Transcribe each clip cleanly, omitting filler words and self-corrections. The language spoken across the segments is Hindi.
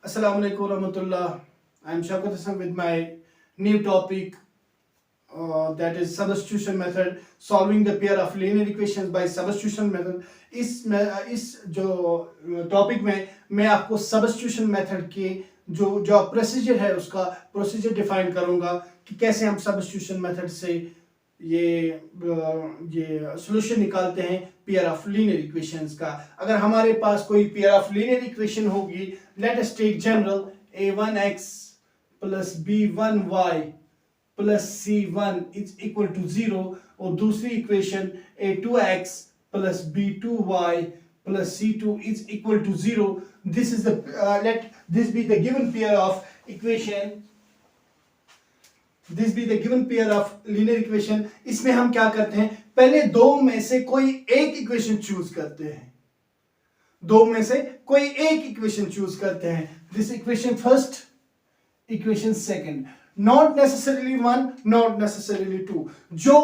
Assalamu alaikum warahmatullah. I'm Shaukat Hassan with my new topic that is substitution method, solving the pair of linear equations by substitution method. इस जो टॉपिक में मैं आपको substitution method के जो प्रोसीजर है उसका प्रोसीजर डिफाइन करूंगा कि कैसे हम substitution method से ये सॉल्यूशन निकालते हैं पेयर ऑफ लीनियर इक्वेशंस का। अगर हमारे पास कोई पेयर ऑफ लीनियर इक्वेशन होगी, let us take general a1x plus b1y plus c1 is equal to 0 और दूसरी equation a2x plus b2y plus c2 is equal to 0। This is the let this be the given pair of equation, this be the given pair of linear equation. इसमें हम क्या करते हैं, पहले दो में से कोई एक इक्वेशन चूज करते हैं, दो में से कोई एक इक्वेशन चूज करते हैं। This equation first, equation second, not necessarily one, not necessarily two. जो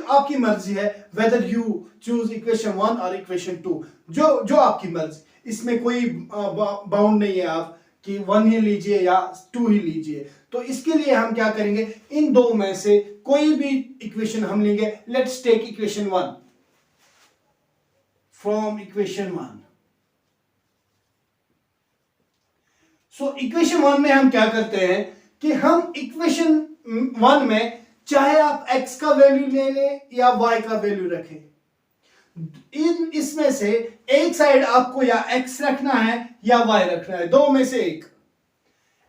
आपकी मर्जी है, whether you choose equation one और इक्वेशन टू, जो आपकी मर्जी, इसमें कोई बाउंड नहीं है आप कि वन ही लीजिए या टू ही लीजिए। तो इसके लिए हम क्या करेंगे, इन दो में से कोई भी इक्वेशन हम लेंगे। Let's take equation one from equation one. So equation one में हम क्या करते हैं कि हम इक्वेशन वन में चाहे आप x का वैल्यू ले लें या y का वैल्यू रखें, इसमें से एक साइड आपको या x रखना है या y रखना है, दो में से एक।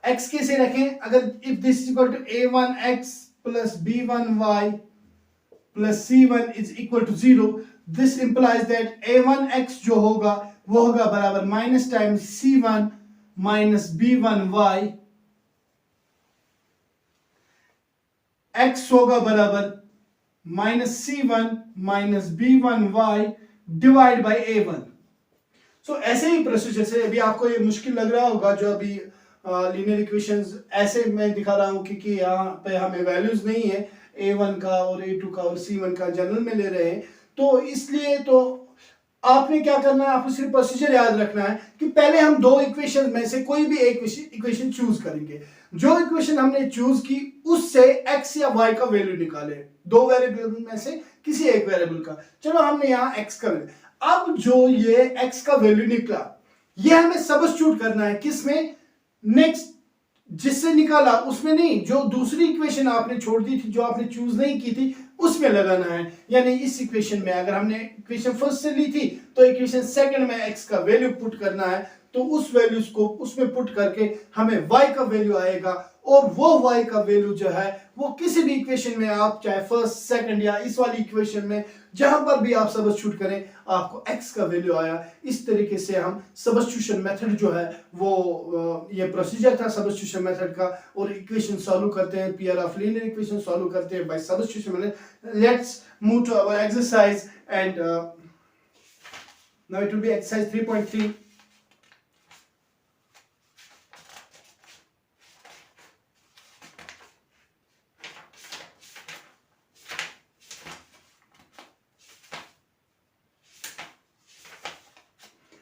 x कैसे रखें, अगर if this is equal to a1x plus b1y plus c1 is equal to 0, this implies that a1x जो होगा वो होगा बराबर minus times c1 minus b1y, x होगा बराबर minus c1 minus b1y divide by a1। सो ऐसे ही प्रोसीजर से, अभी आपको ये मुश्किल लग रहा होगा जो अभी लीनियर इक्वेशंस ऐसे मैं दिखा रहा हूं क्योंकि यहाँ पे हमें वैल्यूज नहीं है a1 का और a2 का और c1 का, जनरल में ले रहे हैं, तो इसलिए तो आपने क्या करना है, आपको सिर्फ प्रोसीजर याद रखना है कि पहले हम दो इक्वेशन में से कोई भी एक इक्वेशन चूज करेंगे। जो इक्वेशन हमने चूज की उससे x या y का वैल्यू निकाले, दो वेरिएबल में से किसी एक वेरिएबल का। चलो हमने यहाँ x का वैल्यू, अब जो ये x का वैल्यू निकला ये हमें सब्स्टिट्यूट करना है, किसमें, नेक्स्ट जिससे निकाला उसमें नहीं, जो दूसरी इक्वेशन आपने छोड़ दी थी, जो आपने चूज नहीं की थी उसमें लगाना है। यानी इस इक्वेशन में अगर हमने इक्वेशन फर्स्ट से ली थी तो इक्वेशन सेकंड में x का वैल्यू पुट करना है, तो उस वैल्यूज को उसमें पुट करके हमें y का वैल्यू आएगा, और वो y का वैल्यू जो है वो किसी भी इक्वेशन में आप चाहे फर्स्ट सेकंड या इस वाली इक्वेशन में जहां पर भी आप सब्स्टिट्यूट करें आपको x का वैल्यू आया। इस तरीके से हम सब्स्टिट्यूशन मेथड जो है वो ये प्रोसीजर था सब्स्टिट्यूशन मेथड का, और इक्वेशन सॉल्व करते हैं, pair of linear equation solve करते हैं by substitution method. Let's move to our exercise and now it will be exercise 3.3।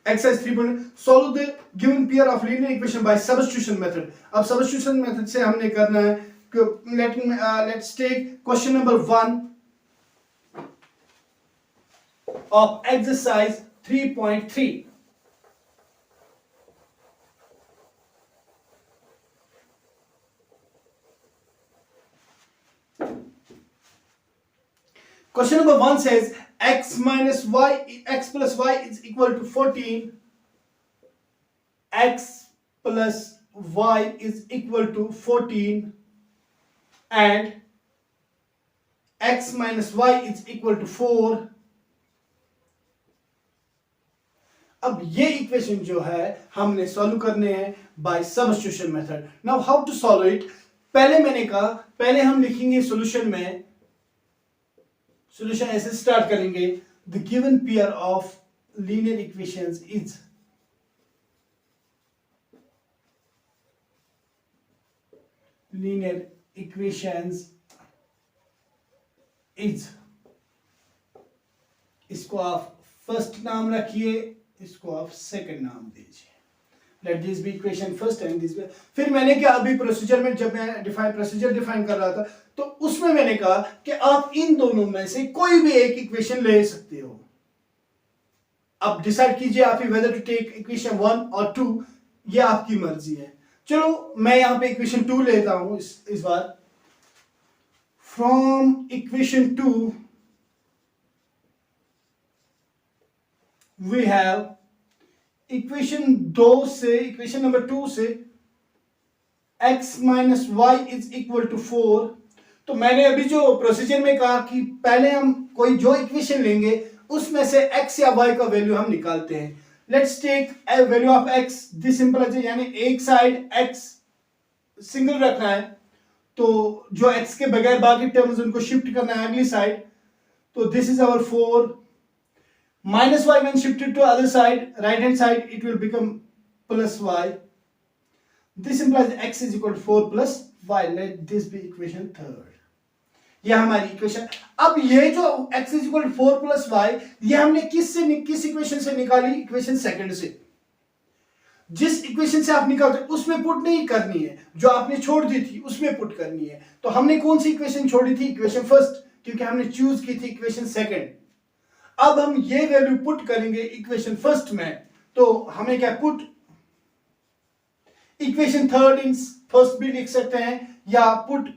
Exercise 3. Solve the given pair of linear equation by substitution method. अब substitution method से हमने करना है, let's take question number 1 of exercise 3.3. Question number 1 says x minus y, x plus y is equal to 14. X plus y is equal to 14 and x minus y is equal to 4. अब ये इक्वेशन जो है हमने सॉल्व करने हैं by substitution method. Now how to solve it, पहले मैंने कहा पहले हम लिखेंगे सॉल्यूशन में, सॉल्यूशन ऐसे स्टार्ट करेंगे, the given pair of linear equations is, linear equations is, इसको आप फर्स्ट नाम रखिए, इसको आप सेकंड नाम दीजिए। Let this be equation first and this. फिर मैंने क्या, अभी प्रोसीजर में जब मैं प्रोसीजर डिफाइन कर रहा था तो उसमें मैंने कहा कि आप इन दोनों में से कोई भी एक इक्वेशन ले सकते हो। अब डिसाइड कीजिए आप ही वेदर टू टेक इक्वेशन 1 और 2, ये आपकी मर्जी है। चलो मैं यहां पे इक्वेशन 2 लेता हूं इस बार। From equation 2 we have equation 2 से, इक्वेशन नंबर 2 से x minus Y is equal to 4। तो मैंने अभी जो प्रोसीजर में कहा कि पहले हम कोई जो इक्वेशन लेंगे उसमें से x या y का वैल्यू हम निकालते हैं। Let's take value of x, this simple है, यानी एक साइड x सिंगल रखना है, तो जो x के बगैर बाकी टर्म्स उनको शिफ्ट करना है अगली साइड। तो this is our 4 minus y when shifted to other side, right hand side, it will become plus y. This implies x is equal to 4 plus y. Let this be equation third. यह हमारी इक्वेशन। अब ये जो x is equal to 4 plus y, ये हमने किस इक्वेशन से निकाली? इक्वेशन सेकंड से। जिस इक्वेशन से आप निकालते उसमें पुट नहीं करनी है, जो आपने छोड़ दी थी उसमें पुट करनी है। तो हमने कौन सी इक्वेशन छोड़ी थी? इक्वेशन फर्स्ट, क्योंकि हमने चूज की थी इक्वेशन सेकंड। अब हम ये वैल्यू पुट करेंगे इक्वेशन फर्स्ट में, तो हमें क्या put equation third in first भी लिख सकते हैं, या put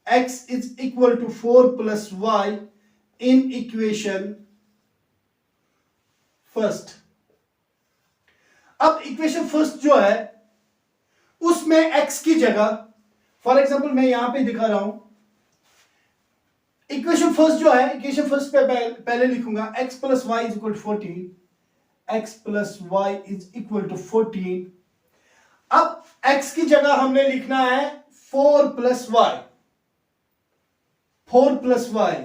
x is equal to 4 plus Y in equation first. अब इक्वेशन फर्स्ट जो है उसमें x की जगह, फॉर एग्जांपल मैं यहां पे दिखा रहा हूं, इक्वेशन फर्स्ट जो है, इक्वेशन फर्स्ट पे पहले लिखूंगा x plus Y is equal to 14, x plus Y is equal to 14। अब x की जगह हमने लिखना है 4 प्लस वाई, 4 प्लस वाई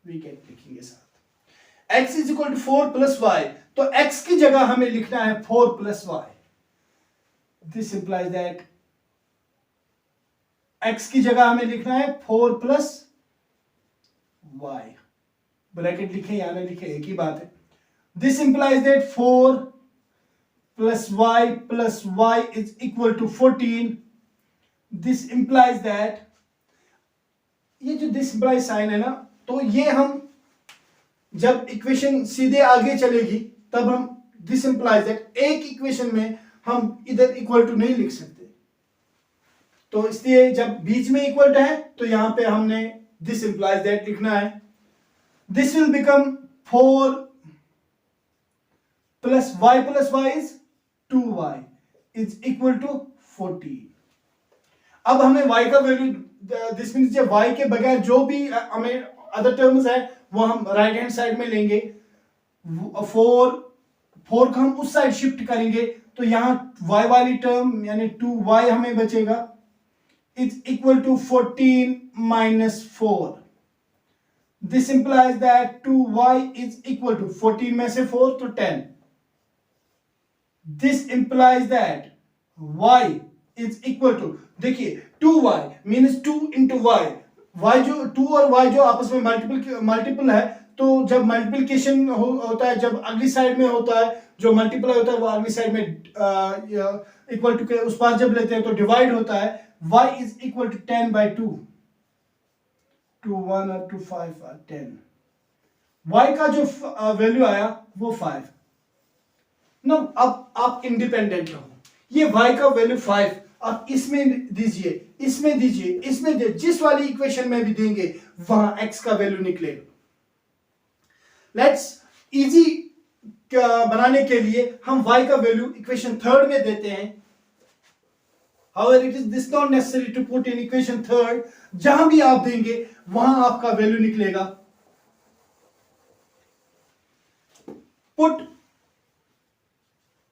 वीकेट लिखेंगे साथ, x is equal to 4 plus Y, तो x की जगह हमें लिखना है 4 plus Y. This implies that x की जगह हमें लिखना है 4 प्लस वाई, ब्रैकेट लिखे या ना लिखे एक ही बात है। This implies that 4 plus Y is equal to 14। This implies that, ये जो दिस इंप्लाइज साइन है ना, तो ये हम जब इक्वेशन सीधे आगे चलेगी तब हम दिस इंप्लाइज दैट, एक इक्वेशन में हम इधर इक्वल टू नहीं लिख सकते, तो इसलिए जब बीच में इक्वल टू है तो यहां पे हमने दिस इंप्लाइज दैट लिखना है। This will become 4 plus Y is 2y is equal to 14। अब हमें y का वैल्यू, दिस मींस y के बगैर जो भी हमें अदर टर्म्स है वो हम राइट हैंड साइड में लेंगे। 4 को हम उस साइड शिफ्ट करेंगे, तो यहां y वाली टर्म यानी 2y हमें बचेगा, is equal to 14 minus 4. This implies that 2y is equal to 14 में से 4 तो 10. This implies that y is equal to, देखिए 2y means 2 into y, y जो 2 और y जो आपस में मल्टीपल है, तो जब मल्टीप्लिकेशन होता है, जब अगली साइड में होता है, जो मल्टीप्लाई होता है वो अगली साइड में इक्वल टू के उस पास जब लेते हैं तो डिवाइड होता है। y is equal to 10 by 2, 2 1 और 2 5 और 10। y का जो वैल्यू आया वो 5। नो, अब आप इंडिपेंडेंट हो, ये y का वैल्यू 5 आप इसमें दीजिए, इसमें दीजिए, इसमें दीजिए, जिस वाली इक्वेशन में भी देंगे वहां x का वैल्यू निकलेगा। लेट्स इजी बनाने के लिए हम y का वैल्यू इक्वेशन थर्ड में देते हैं। However, it is this not necessary to put in equation third, जहां भी आप देंगे वहां आपका वैल्यू निकलेगा। Put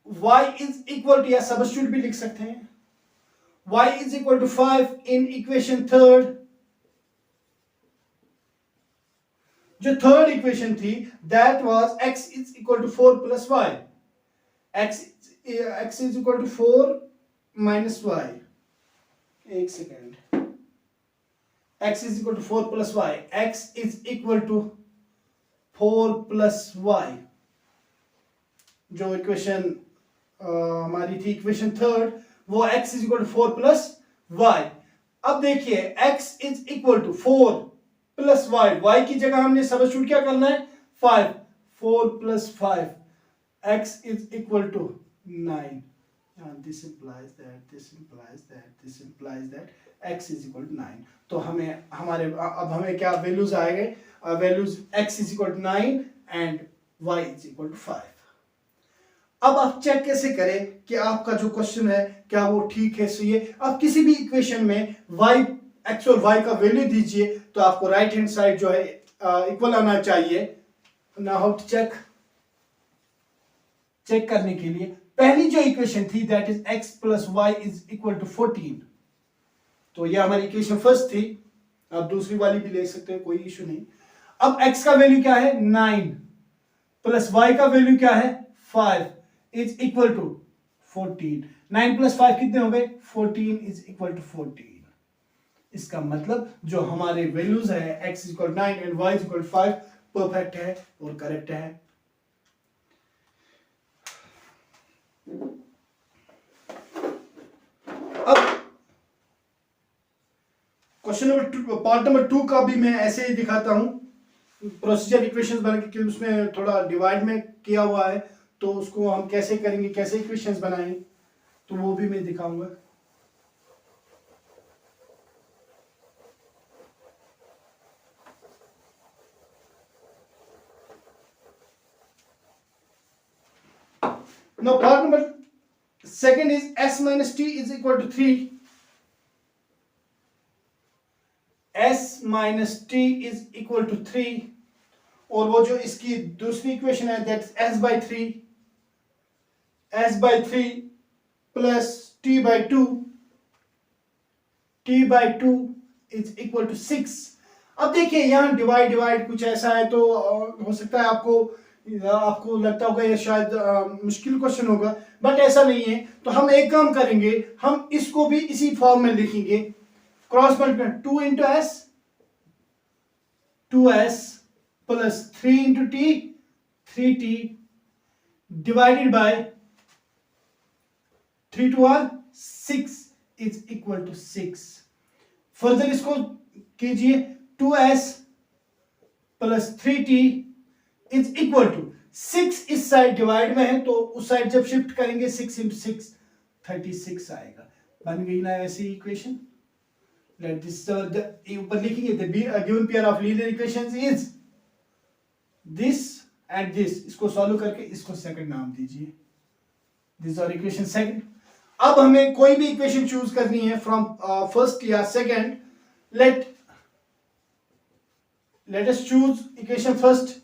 y is equal to, या सबस्टिट्यूट भी लिख सकते हैं, y is equal to 5 in equation third। जो थर्ड इक्वेशन थी that was x is equal to 4 plus y, x is equal to 4 minus y, एक second, x is equal to 4 plus y, x is equal to 4 plus Y, जो इक्वेशन हमारी थी इक्वेशन थर्ड, वो x is equal to 4 plus Y. अब देखिए x is equal to 4 plus Y, y की जगह हमने सब्स्टिट्यूट क्या करना है 5, 4 प्लस 5, x is equal to 9, this implies that, this implies that, this implies that x is equal to 9। तो हमें हमारे अब हमें क्या वैल्यूज आएंगे, values x is equal to 9 and y is equal to 5। अब आप चेक कैसे करें कि आपका जो क्वेश्चन है क्या वो ठीक है, सही है। आप किसी भी इक्वेशन में y x और y का वैल्यू दीजिए तो आपको राइट हैंड साइड जो है इक्वल आना चाहिए। नाउ हाउ टू चेक करने के लिए पहली जो इक्वेशन थी that is x plus Y is equal to 14, तो ये हमारी इक्वेशन फर्स्ट थी, आप दूसरी वाली भी ले सकते हैं, कोई इशू नहीं। अब x का वैल्यू क्या है 9 प्लस y का वैल्यू क्या है 5 इज इक्वल टू 14, 9 प्लस 5 कितने हो गए 14 इज इक्वल टू 14। इसका मतलब जो हमारे वैल्यूज है x equal 9 and y equal 5 perfect है और करेक्ट है। अब क्वेश्चन नंबर 2, पार्ट नंबर 2 का भी मैं ऐसे ही दिखाता हूं, प्रोसीजर इक्वेशंस बना के, उसमें थोड़ा डिवाइड में किया हुआ है, तो उसको हम कैसे करेंगे, कैसे इक्वेशंस बनाएं, तो वो भी मैं दिखाऊंगा। Now part number second is s minus t is equal to 3, s minus t is equal to 3, और वो जो इसकी दूसरी इक्वेशन है that s by 3, s by 3 plus t by 2, t by 2 is equal to 6। अब देखिए यहाँ डिवाइड कुछ ऐसा है, तो हो सकता है आपको लगता होगा ये शायद मुश्किल क्वेश्चन होगा, बट ऐसा नहीं है। तो हम एक काम करेंगे, हम इसको भी इसी फॉर्म में लिखेंगे, cross multiply 2 into S, 2s plus 3 into T, 3t divided by 3 two are 6 is equal to 6। Further इसको कीजिए, 2s plus 3t is equal to 6, इस साइड डिवाइड में है तो उस साइड जब शिफ्ट करेंगे 6 इंटू 6 36 आएगा। बन गई ना ऐसी इक्वेशन। लेट दिस ऊपर लिखेंगे the given pair of linear equations is this and this, इसको सॉल्व करके इसको सेकंड नाम दीजिए, दिस आर इक्वेशन सेकंड। अब हमें कोई भी इक्वेशन चूज करनी है फ्रॉम फर्स्ट या second. Let us choose equation first.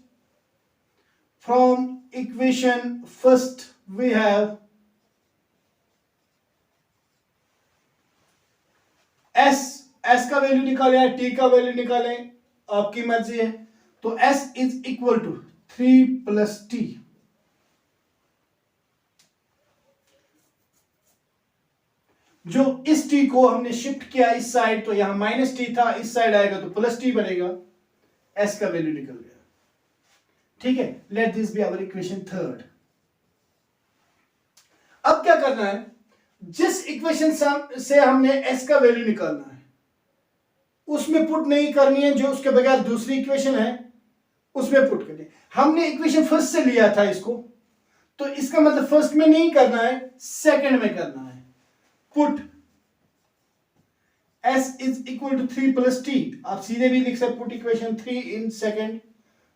From equation first we have s का वैल्यू निकाले या t का वैल्यू निकालें, आपकी मर्जी है। तो s is equal to 3 plus t, जो इस t को हमने शिफ्ट किया इस साइड, तो यहां माइनस t था, इस साइड आएगा तो प्लस t बनेगा, s का वैल्यू निकल गया। ठीक है, let this be our equation third. अब क्या करना है, जिस इक्वेशन से हमने s का वैल्यू निकालना है उसमें पुट नहीं करनी है, जो उसके बगैर दूसरी इक्वेशन है उसमें पुट करनी है। हमने इक्वेशन फर्स्ट से लिया था इसको, तो इसका मतलब फर्स्ट में नहीं करना है, सेकंड में करना है। Put s is equal to 3 plus t, आप सीधे भी लिख सकते, पुट इक्वेशन 3 इन सेकंड,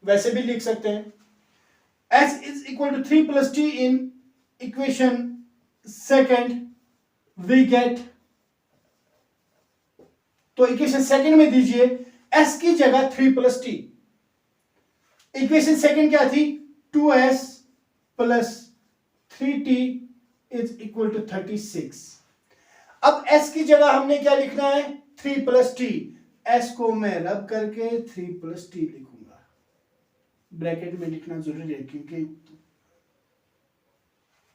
वैसे भी लिख सकते हैं। s is equal to 3 plus t in equation second, we get, तो इक्वेशन सेकंड में दीजिए s की जगह 3 प्लस t। इक्वेशन सेकंड क्या थी, 2s plus 3t is equal to 36। अब s की जगह हमने क्या लिखना है, 3 प्लस t, s को मैं रब करके 3 प्लस t लिखूंगा, ब्रैकेट में लिखना जरूरी है क्योंकि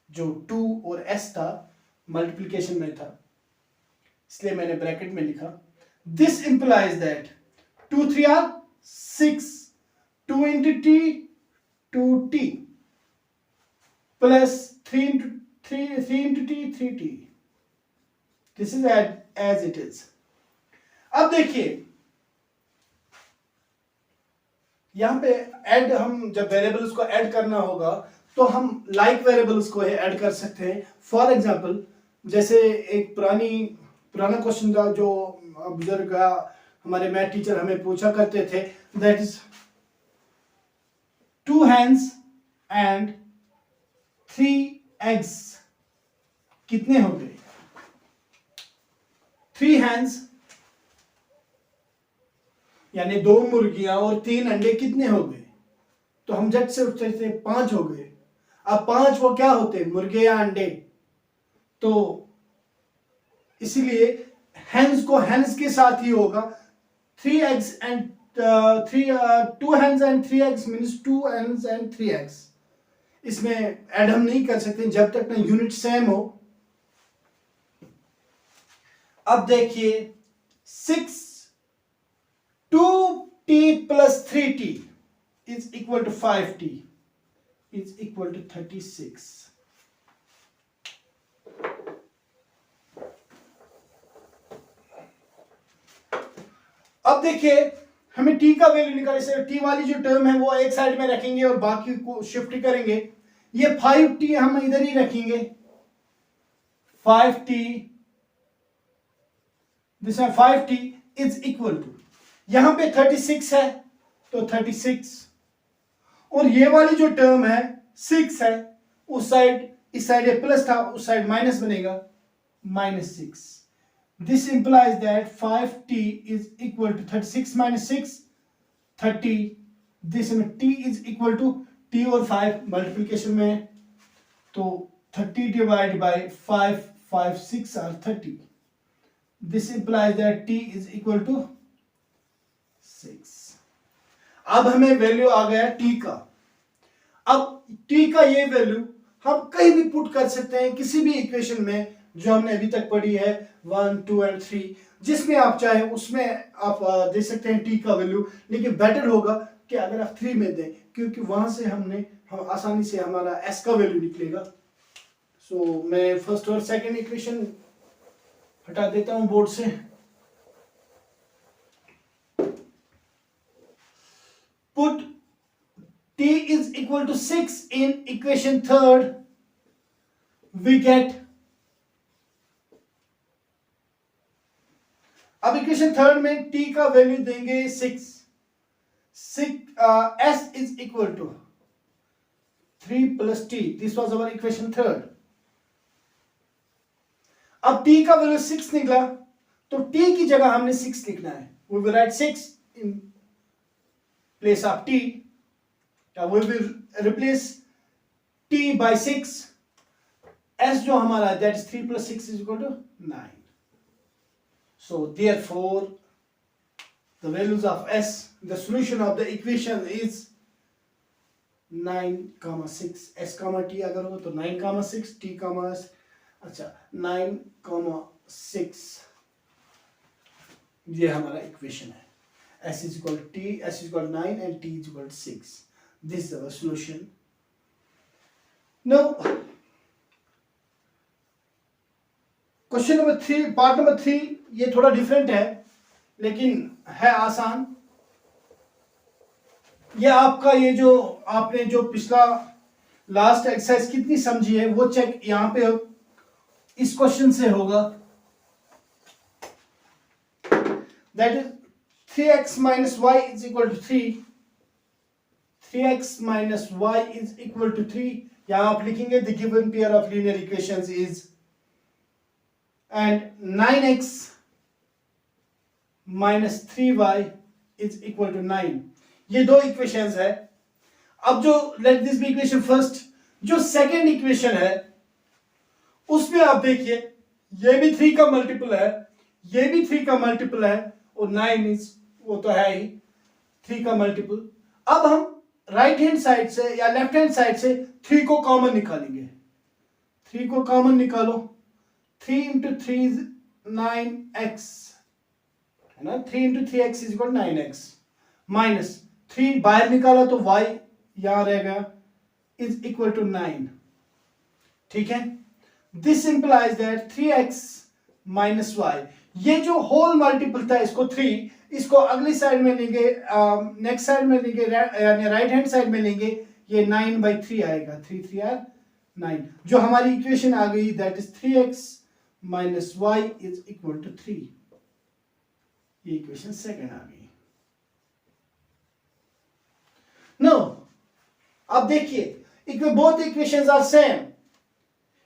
जो 2 और s था मल्टीप्लिकेशन में था, इसलिए मैंने ब्रैकेट में लिखा। This implies that 2 3 are 6, 2 into t 2t plus 3 into 3 into t 3t. This is as it is. अब देखिए यहां पे ऐड, हम जब वेरिएबल्स को ऐड करना होगा तो हम लाइक वेरिएबल्स को ऐड कर सकते हैं. फॉर एग्जांपल जैसे एक पुराना क्वेश्चन था जो बुजुर्ग हमारे मैथ टीचर हमें पूछा करते थे, that is 2 hens and 3 eggs कितने हो गए. 3 hens यानी 2 मुर्गियां और 3 अंडे कितने हो गए. तो हम झट से उठते थे 5 हो गए. अब 5 वो क्या होते, मुर्गे या अंडे. तो इसीलिए hens को hens के साथ ही होगा. 3 eggs and 2 hens and 3 eggs means 2 hens and 3 eggs. इसमें ऐड हम नहीं कर सकते जब तक ना यूनिट सेम हो. अब देखिए 2t plus 3t is equal to 5t is equal to 36. अब देखिए हमें t का वैल्यू निकालने से t वाली जो टर्म है वो एक साइड में रखेंगे और बाकी को शिफ्ट करेंगे. ये 5t हम इधर ही रखेंगे. 5t दिस है 5t इज इक्वल टू, यहां पे 36 है तो 36 और ये वाली जो टर्म है 6 है, उस साइड इस साइड ये प्लस था उस साइड माइनस बनेगा -6. This implies that 5t is equal to 36 minus 6 30. This में t is equal to t और 5 मल्टीप्लिकेशन में तो 30 divided by 5 5 6 are 30. This implies that t is equal to 6. अब हमें वैल्यू आ गया t का. अब t का ये वैल्यू हम कहीं भी पुट कर सकते हैं किसी भी इक्वेशन में जो हमने अभी तक पढ़ी है 1 2 and 3, जिसमें आप चाहे उसमें आप दे सकते हैं t का वैल्यू. लेकिन बेटर होगा कि अगर आप 3 में दें क्योंकि वहां से हम आसानी से हमारा s का वैल्यू निकलेगा. सो मैं फर्स्ट और सेकंड इक्वेशन हटा देता हूं बोर्ड से. Put t is equal to 6 in equation third. We get, अब इक्वेशन थर्ड में t का वैल्यू देंगे 6. s is equal to 3 plus t. This was our equation third. अब t का वैल्यू 6 निकला तो t की जगह हमने 6 लिखना है. We will write 6 in place of t. We will replace t by 6. s जो हमारा है that is 3 plus 6 is equal to 9. So therefore the values of s, the solution of the equation is 9, 6. s, t अगर हो तो 9, 6 t, अच्छा 9, 6 ये हमारा इक्वेशन है. s is equal to t, s is equal to 9 and t is equal to 6. This is our solution. Now question number 3, part number 3 ये थोड़ा डिफरेंट है लेकिन है आसान. ये आपका ये जो आपने जो पिछला लास्ट एक्सरसाइज कितनी समझी है वो चेक यहां पे इस क्वेश्चन से होगा. That is 3x minus y is equal to 3. 3x minus y is equal to 3. यहां आप लिखेंगे the given pair of linear equations is, and 9x minus 3y is equal to 9. ये दो इक्वेशंस है. अब जो let this be equation first, जो सेकंड इक्वेशन है उसमें आप देखिए ये भी 3 का मल्टीपल है, ये भी 3 का मल्टीपल है और 9 इज वो तो है ही 3 का मल्टीपल. अब हम राइट हैंड साइड से या लेफ्ट हैंड साइड से 3 को कॉमन निकालेंगे. 3 को कॉमन निकालो. 3 into 3 is 9x है ना. 3 into 3x is equal to 9x minus 3 बाहर निकाला तो y यहां रह गया, इज इक्वल टू 9। ठीक है, this implies that 3x minus Y, ये जो होल मल्टीपल था इसको 3, इसको अगली साइड में लेंगे, नेक्स्ट साइड में लेंगे, यानी राइट हैंड साइड में लेंगे, ये 9/3 आएगा, 3 3 आर 9। जो हमारी इक्वेशन आ गई that is 3x minus Y is equal to 3। ये इक्वेशन सेकंड आ गई। नो, अब देखिए बोथ इक्वेशंस आर सेम,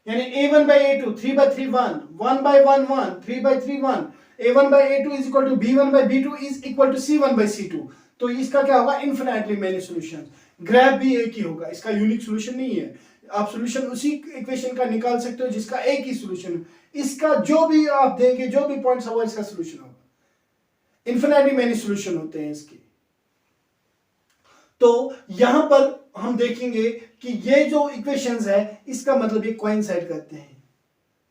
यानी a1/a2 3/3 1, 1/1 1, 3/3 1, a1/a2 is equal to b1/b2 is equal to c1/c2। तो इसका क्या होगा, इन्फिनिटली मेनी सॉल्यूशंस। ग्राफ भी एक ही होगा, इसका यूनिक सॉल्यूशन नहीं है। आप सॉल्यूशन उसी इक्वेशन का निकाल सकते हो जिसका एक ही सॉल्यूशन, इसका जो भी आप देंगे, जो भी पॉइंट्स होगा, इसका सॉल्यूशन होगा। इन्फिनिटली मेनी सॉल्यूशन होते हैं इसके। तो यहां पर हम देखेंगे कि ये जो इक्वेशंस है, इसका मतलब ये कोइंसाइड करते हैं।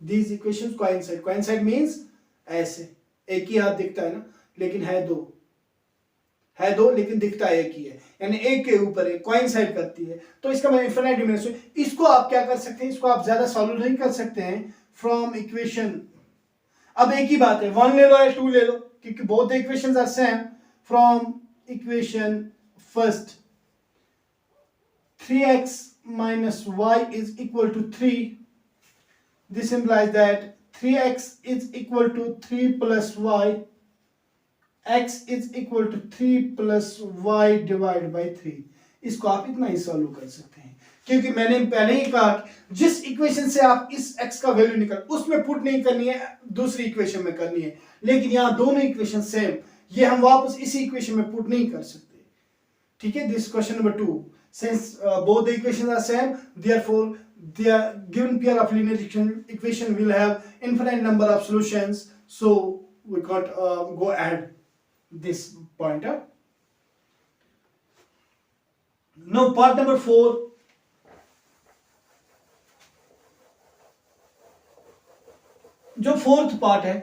These equations coincide, coincide means ऐसे एक ही हाथ दिखता है ना, लेकिन है दो लेकिन दिखता है एक ही है, यानी एक के ऊपर एक कोइंसाइड करती है। तो इसका मतलब इन्फिनिट डिमेंशन। इसको आप क्या कर सकते हैं, इसको आप ज्यादा सॉल्व नहीं कर सकते हैं फ्रॉम इक्वेशन। अब एक ही बात है, 1 ले लो या 2 ले लो, क्योंकि both the equations are same. From equation first 3x minus y is equal to 3. This implies that 3x is equal to 3 plus y. X is equal to 3 plus y divided by 3. इसको आप इतना ही सॉल्व कर सकते हैं, क्योंकि मैंने पहले ही कहा कि जिस इक्वेशन से आप इस x का वैल्यू निकाल, उसमें पुट नहीं करनी है, दूसरी इक्वेशन में करनी है। लेकिन यहाँ दोनों इक्वेशन सेम, ये हम वापस इसी इक्वेशन में पुट नहीं कर सकते। ठीक है, this question number 2। Since both the equations are same, therefore the given pair of linear equation will have infinite number of solutions, so we can't go ahead this pointer. Now part number 4, जो फोर्थ पार्ट है,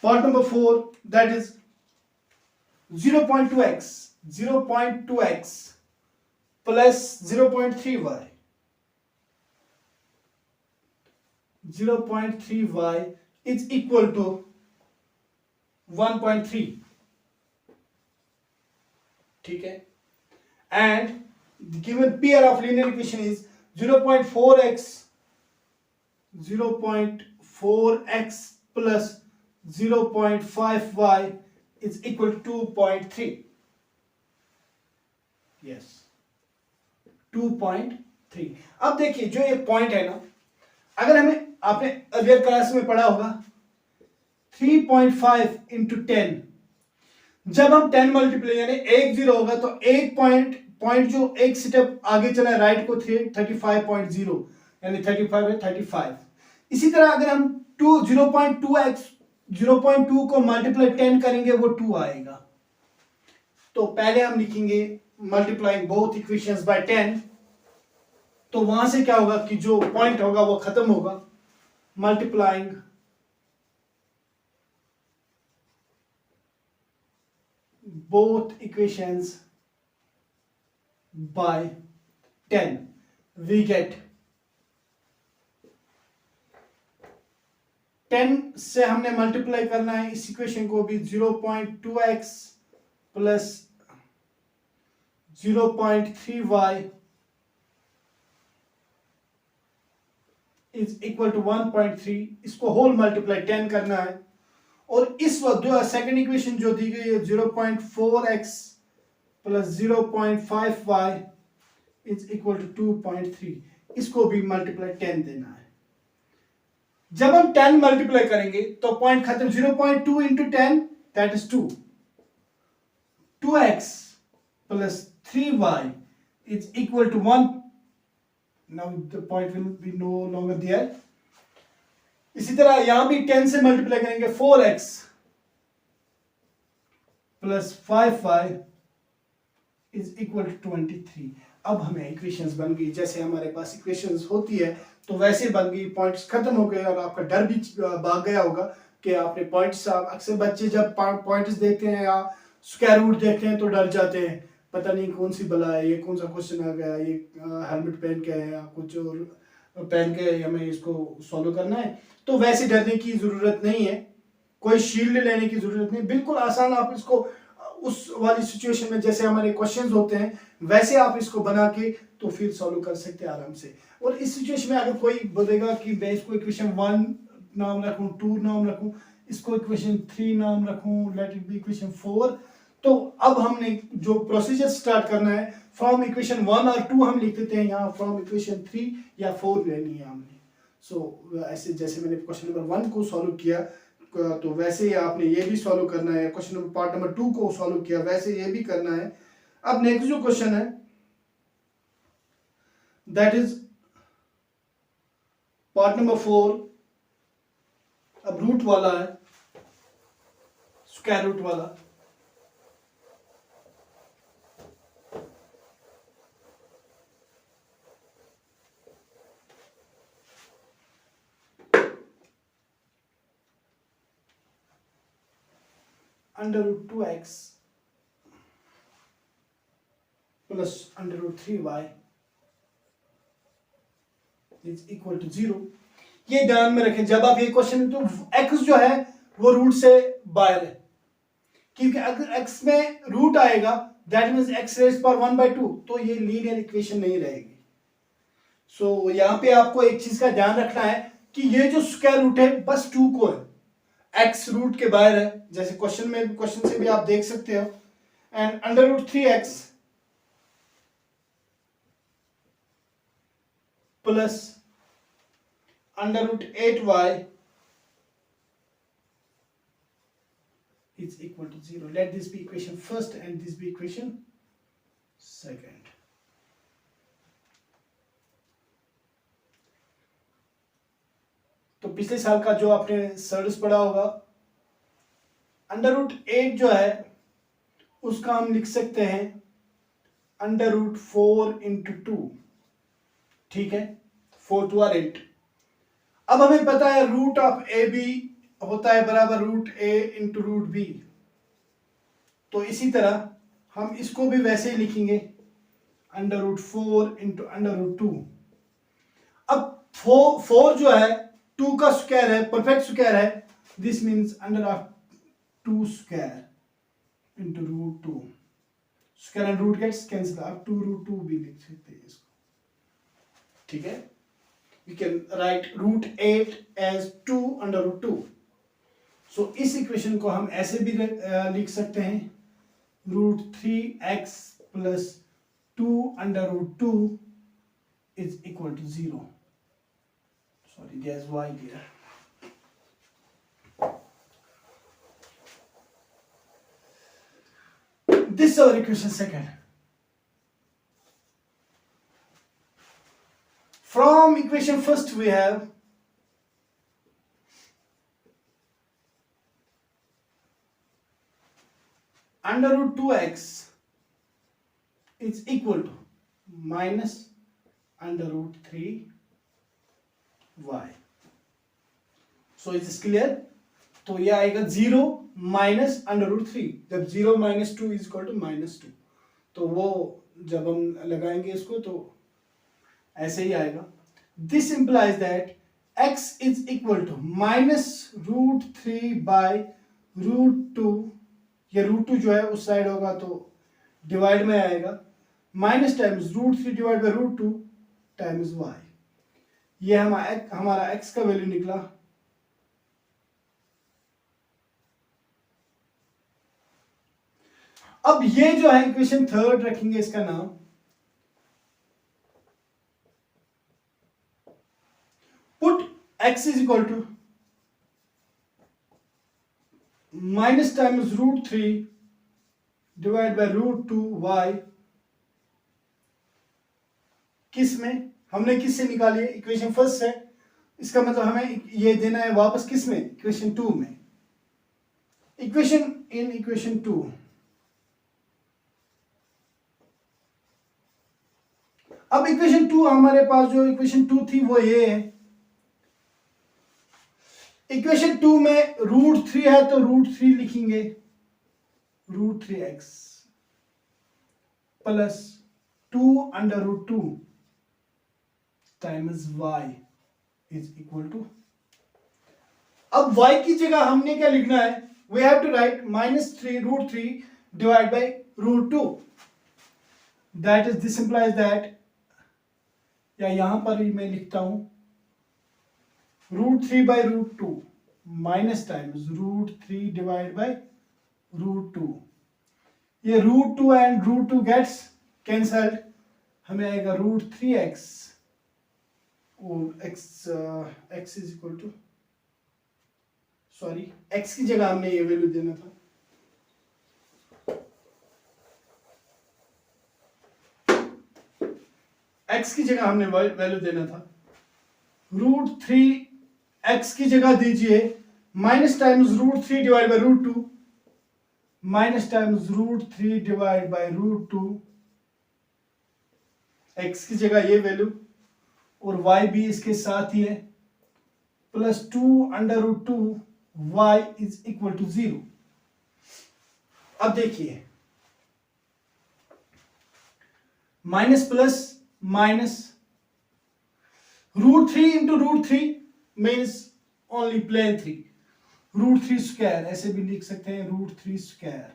part number 4, that is 0.2x plus 0.3y 0.3y is equal to 1.3। ठीक है, and the given pair of linear equation is 0.4x plus 0.5y is equal to 2.3। yes, 2.3। अब देखिए जो ये पॉइंट है ना, अगर हमें, आपने अर्लियर क्लास में पढ़ा होगा 3.5 इंटू 10, जब हम 10 मल्टीप्लाई यानी 1 0 होगा तो एक पॉइंट जो एक स्टेप आगे चला है राइट को 35.0 यानी 35 है 35। इसी तरह अगर हम 0.2 को मल्टीप्लाई 10 करेंगे वो 2 आएगा। तो पहले हम लिखेंगे मल्टीप्लाइंग बोथ इक्वेशंस बाय 10, तो वहां से क्या होगा कि जो पॉइंट होगा वो खत्म होगा। Multiplying both equations by 10 we get 10 से हमने मल्टीप्लाई करना है इस इक्वेशन को भी, 0.2x plus 0.3y is equal to 1.3। इसको होल मल्टीप्लाई 10 करना है, और इस वक्त सेकंड इक्वेशन जो दी गई है 0.4x plus 0.5y is equal to 2.3, इसको भी मल्टीप्लाई 10 देना है। जब हम 10 मल्टीप्लाई करेंगे तो पॉइंट खत्म। 0.2 into 10 that is 2, 2x plus 3y is equal to 1। now the point will be no longer there। इसी तरह यहां भी 10 से मल्टीप्लाई करेंगे, 4x plus 5y is equal to 23। अब हमें इक्वेशंस बन गई, जैसे हमारे पास इक्वेशंस होती है तो वैसे बन गई, पॉइंट्स खत्म हो गए और आपका डर भी भाग गया होगा कि आपने पॉइंट्स, अक्सर बच्चे जब पॉइंट्स देखते हैं या स्क्वायर रूट देखते हैं तो डर जाते हैं, पता नहीं कौन सी बला है, ये कौन सा क्वेश्चन आ गया, ये हेलमेट पहन के है या कुछ और पहन के हमें इसको सॉल्व करना है। तो वैसे डरने की ज़रूरत नहीं है, कोई शील्ड लेने की ज़रूरत नहीं, बिल्कुल आसान आप इसको उस वाली सिचुएशन में जैसे हमारे क्वेश्चंस होते हैं वैसे आप इसको बना के तो फिर सॉल्व कर सकते हैं आराम से। और इस सिचुएशन में अगर कोई बोलेगा कि मैं इसको इक्वेशन 1 नाम रखूं, 2 नाम रखूं, इसको इक्वेशन 3 नाम रखूं, लेट इट बी इक्वेशन 4, तो अब हमने जो प्रोसीजर स्टार्ट करना है, फ्रॉम इक्वेशन 1 और 2 हम लिख देते हैं, यहाँ फ्रॉम इक्वेशन 3 या 4 लेनी है हमने। सो ऐसे जैसे मैंने क्वेश्चन नंबर 1 को सॉल्व किया तो वैसे ही आपने ये भी सॉल्व करना है, क्वेश्चन नंबर पार्ट नंबर 2 को सॉल्व किया वैसे ये भी करना है। अब नेक्स्ट जो क्वेश्चन है दैट इज पार्ट नंबर 4, अब रूट वाला है, स्क्वायर रूट वाला। Under root 2x plus under root 3y is equal to 0। ये ध्यान में रखें जब आप ये क्वेश्चन, तो x जो है वो रूट से बाहर है, क्योंकि अगर x में रूट आएगा that means x rays power 1/2, तो ये लीनियर इक्वेशन नहीं रहेगी। सो यहाँ पे आपको एक चीज का ध्यान रखना है कि ये जो स्क्वायर रूट है बस 2 को है, x रूट के बाहर है, जैसे क्वेश्चन से भी आप देख सकते हो। And under root 3x plus under root 8y is equal to 0. Let this be equation first and this be equation second. तो पिछले साल का जो आपने सर्विस पढ़ा होगा, अंडर रूट 8 जो है उसका हम लिख सकते हैं अंडर रूट 4 इंटू 2, ठीक है, 4 2 और 8। अब हमें पता है रूट ऑफ ए बी होता है बराबर root A into root B, तो इसी तरह हम इसको भी वैसे ही लिखेंगे under root 4 into under root 2। अब 4 जो है 2 का स्क्वायर है, परफेक्ट स्क्वायर है, this means under of 2 square into root 2, square and root gets cancel, आप 2 रूट 2 भी लिख सकते हैं इसको, ठीक है। We can write root 8 as 2 under root 2. So इस इक्वेशन को हम ऐसे भी लिख सकते हैं root 3x plus 2 under root 2 is equal to 0. Sorry, there's y there. This is our equation second. From equation first we have under root 2x is equal to minus under root 3y. So is this clear? तो ये आएगा 0 माइनस अंडर रूट 3, जब 0 minus 2 is equal to minus 2, तो वो जब हम लगाएंगे इसको तो ऐसे ही आएगा। This implies that x is equal to minus root 3 by root 2, ये रूट 2 जो है उस साइड होगा तो डिवाइड में आएगा, minus times root 3 divide by root 2 times y। ये हमारा x का वैल्यू निकला। अब ये जो है इक्वेशन थर्ड रखेंगे, इसका नाम put x is equal to minus times root 3 divide by root 2 y। किस में हमने किससे निकाली है? इक्वेशन फर्स्ट है, इसका मतलब हमें ये देना है वापस किस में? इक्वेशन 2 में। इक्वेशन 2 अब इक्वेशन 2 हमारे पास जो इक्वेशन 2 थी वो ये है। इक्वेशन 2 में √3 है तो √3 लिखेंगे, √3x plus 2√2 times y is equal to, अब y की जगह हमने क्या लिखना है, we have to write -3 divide by √2, that is, this implies that, या यहां पर भी मैं लिखता हूं √3 by √2 minus times √3 divide by √2, ये √2 एंड √2 गेट्स कैंसल्ड, हमें आएगा √3x और x is equal to, sorry x की जगह हमने ये वैल्यू देना था, x की जगह हमने वैल्यू देना था, √3x की जगह दीजिए minus times √3 divide by √2, minus times √3 divide by √2, x की जगह ये वैल्यू और y भी इसके साथ ही है, plus 2√2 y is equal to 0। अब देखिए minus plus minus, √3 into √3 means only plain 3, √3 square ऐसे भी लिख सकते हैं, √3 square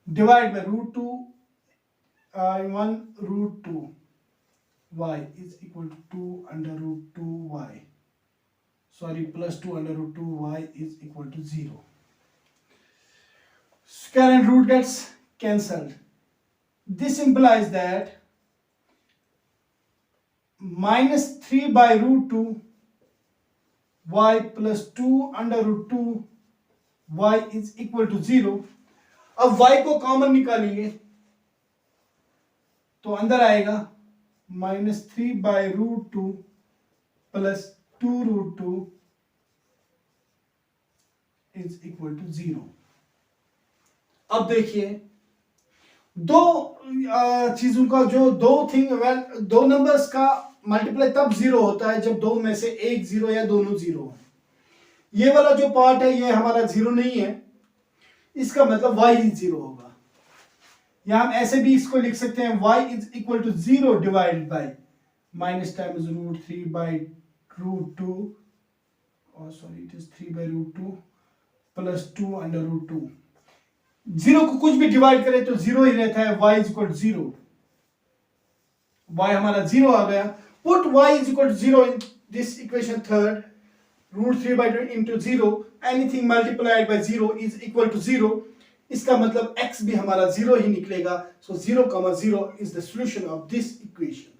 divide by √2 1√2 y is equal to 2√2y, sorry plus 2√2y is equal to 0. Square and root gets cancelled. This implies that -3 by √2 y plus 2√2 y is equal to 0. अब y को कॉमन निकालेंगे तो अंदर आएगा -3 by √2 plus 2√2 is equal to 0. अब देखिए दो चीजों का जो दो नंबर्स का मल्टीप्लाई तब 0 होता है जब दो में से एक 0 या दोनों 0 हो। ये वाला जो पार्ट है ये हमारा 0 नहीं है, इसका मतलब y इज 0 होगा। या हम ऐसे भी इसको लिख सकते हैं y is equal to 0 divided by minus times √3 by √2, और sorry it is 3 by √2 plus 2√2। 0 को कुछ भी डिवाइड करें तो 0 ही रहता है, y is equal to 0, y हमारा 0 आ गया। Put y is equal to 0 in this equation third, √3 by 2 into 0, anything multiplied by 0 is equal to 0. इसका मतलब x भी हमारा 0 ही निकलेगा। So 0, 0 is the solution of this equation.